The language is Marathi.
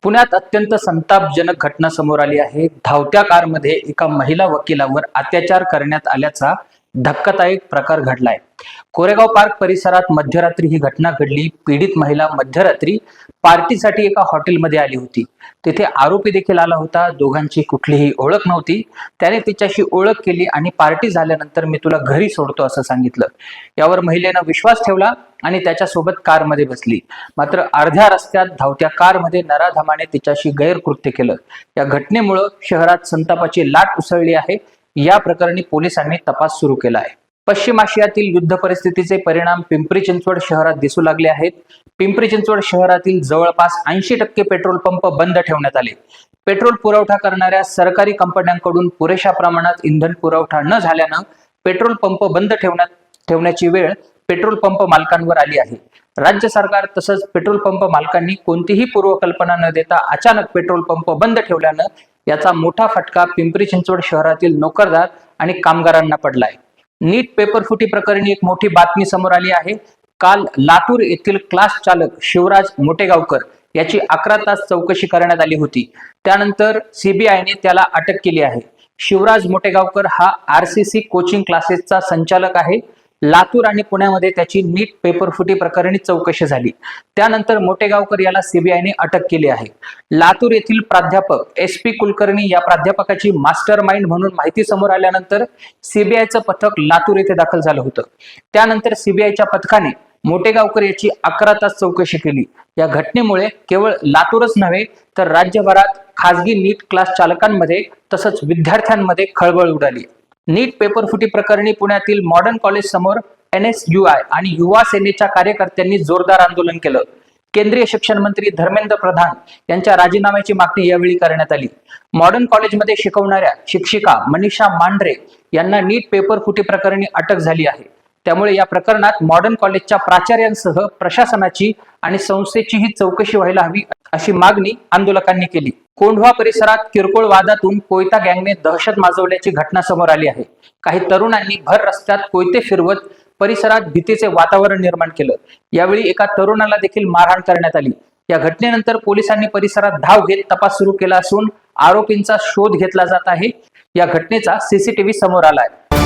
पुण्यात अत्यंत संतापजनक घटना समोर आली आहे। धावत्या कारमध्ये एका महिला वकिलावर अत्याचार करण्यात आल्याचा धक्कादायक प्रकार घडलाय। कोरेगाव पार्क परिसरात मध्यरात्री ही घटना घडली। पीडित महिला मध्यरात्री पार्टीसाठी एका हॉटेलमध्ये आली होती। तिथे आरोपी देखील आला होता। दोघांची कुठलीही ओळख नव्हती। त्याने तिच्याशी ओळख केली आणि पार्टी झाल्यानंतर मी तुला घरी सोडतो असं सांगितलं। यावर महिलेनं विश्वास ठेवला आणि त्याच्यासोबत कारमध्ये बसली। मात्र अर्ध्या रस्त्यात धावत्या कारमध्ये नराधमाने तिच्याशी गैरकृत्य केलं। या घटनेमुळे शहरात संतापाची लाट उसळली आहे। या प्रकरणी पोलिसांनी तपास सुरू केला आहे। पश्चिम आशियातील युद्ध परिस्थितीचे परिणाम पिंपरी चिंचवड शहरात दिसू लागले आहेत। पिंपरी चिंचवड शहरातील जवळपास 80% पेट्रोल पंप बंद ठेवण्यात आले। पेट्रोल पुरवठा करणाऱ्या सरकारी कंपन्यांकडून पुरेशा प्रमाणात इंधन पुरवठा न झाल्यानं पेट्रोल पंप बंद ठेवण्याची वेळ पेट्रोल पंप मालकांवर आली आहे। राज्य सरकार तसंच पेट्रोल पंप मालकांनी कोणतीही पूर्वकल्पना न देता अचानक पेट्रोल पंप बंद ठेवल्यानं याचा मोठा फटका पिंपरी चिंचवड शहरातील नोकरदार आणि कामगारांना पडलाय। नीट पेपरफुटी प्रकरणी एक मोठी बातमी समोर आली आहे। काल लातूर येथील क्लास चालक शिवराज मोटेगावकर याची 11 तास चौकशी करण्यात आली होती। त्यानंतर सीबीआयने त्याला अटक केली आहे। शिवराज मोटेगावकर हा आरसीसी कोचिंग क्लासेसचा संचालक आहे। लातूर आणि पुण्यामध्ये त्याची नीट पेपरफुटी प्रकरणी चौकशी झाली। त्यानंतर मोटेगावकर याला सीबीआयने अटक केली आहे। लातूर येथील प्राध्यापक SP कुलकर्णी या प्राध्यापकाची मास्टर माइंड म्हणून माहिती समोर आल्यानंतर सीबीआयचं पथक लातूर येथे दाखल झालं होतं। त्यानंतर सीबीआयच्या पथकाने मोटेगावकर याची 11 तास चौकशी केली। या घटनेमुळे केवळ लातूरच नव्हे तर राज्यभरात खासगी नीट क्लास चालकांमध्ये तसंच विद्यार्थ्यांमध्ये खळबळ उडाली। नीट पेपरफुटी प्रकरणी पुण्यातील मॉडर्न कॉलेज समोर NSUI आणि युवा सेनेच्या कार्यकर्त्यांनी जोरदार आंदोलन केलं। केंद्रीय शिक्षण मंत्री धर्मेंद्र प्रधान यांच्या राजीनाम्याची मागणी यावेळी करण्यात आली। मॉडर्न कॉलेजमध्ये शिकवणाऱ्या शिक्षिका मनीषा मांढरे यांना नीट पेपरफुटी प्रकरणी अटक झाली आहे। त्यामुळे या प्रकरणात मॉडर्न कॉलेजच्या प्राचार्यांसह प्रशासनाची आणि संस्थेचीही चौकशी व्हायला हवी अशी मागणी आंदोलकांनी केली। कोंढवा परिसरात किरकोळ वादातून कोयता गँगने दहशत माजवल्याची घटना समोर आली आहे। काही तरुणांनी भर रस्त्यात कोयते फिरवत परिसरात भीतीचे वातावरण निर्माण केलं। यावेळी एका तरुणाला देखील मारहाण करण्यात आली। या घटनेनंतर पोलिसांनी परिसरात धाव घेत तपास सुरू केला असून आरोपींचा शोध घेतला जात आहे। या घटनेचा CCTV समोर आलाय।